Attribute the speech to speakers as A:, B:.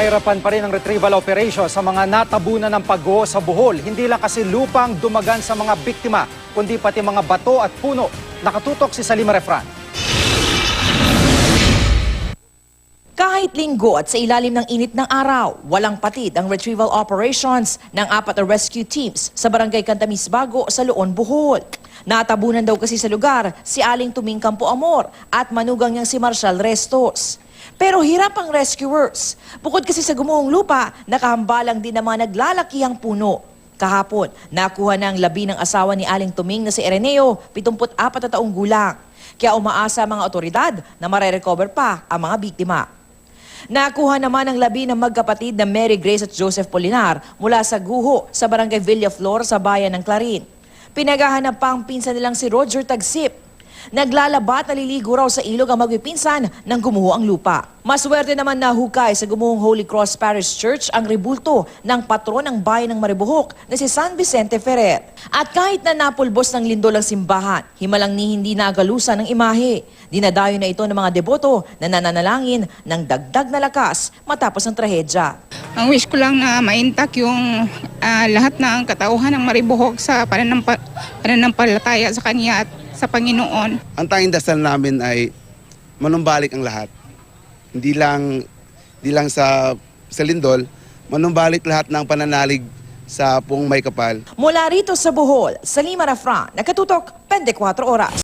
A: Nahirapan pa rin ang retrieval operation sa mga natabunan ng pagguho sa Bohol. Hindi lang kasi lupang dumagan sa mga biktima, kundi pati mga bato at puno. Nakatutok si Salima Refran.
B: Kahit linggo at sa ilalim ng init ng araw, walang patid ang retrieval operations ng 4 na rescue teams sa barangay Cantamis Bago sa Loon, Bohol. Natabunan daw kasi sa lugar si Aling Tuming Campo Amor at manugang niyang si Marshall Restos. Pero hirap ang rescuers. Bukod kasi sa gumuhong lupa, nakahambalang din ang mga naglalakihang puno. Kahapon, nakuha ng labi ng asawa ni Aling Tuming na si Ereneo, 74 na taong gulang. Kaya umaasa ang mga otoridad na mare-recover pa ang mga biktima. Nakuha naman ang labi ng magkapatid na Mary Grace at Joseph Polinar mula sa guho sa barangay Villaflor sa bayan ng Clarin. Pinaghahanap pa ang pinsan nilang si Roger Tagsip. Naglalaba at naliligo raw sa ilog ang magpipinsan nang gumuho ang lupa. Maswerte naman na hukay sa gumuhong Holy Cross Parish Church ang rebulto ng patron ng bayan ng Maribojoc na si San Vicente Ferrer. At kahit na napulbos ng lindol ang simbahan, himalang ni hindi nagalusan ng imahe. Dinadayo na ito ng mga deboto na nananalangin ng dagdag na lakas matapos ang trahedya.
C: Ang wish ko lang na maintak yung lahat ng katauhan ng Maribojoc sa pananampalataya sa Kanya at sa Panginoon.
D: Ang tanging dasal namin ay manumbalik ang lahat. Hindi lang sa lindol, manumbalik lahat ng pananalig sa Puong May Kapal.
B: Mula rito sa Bohol, Salima Refran, nakatutok 24 oras.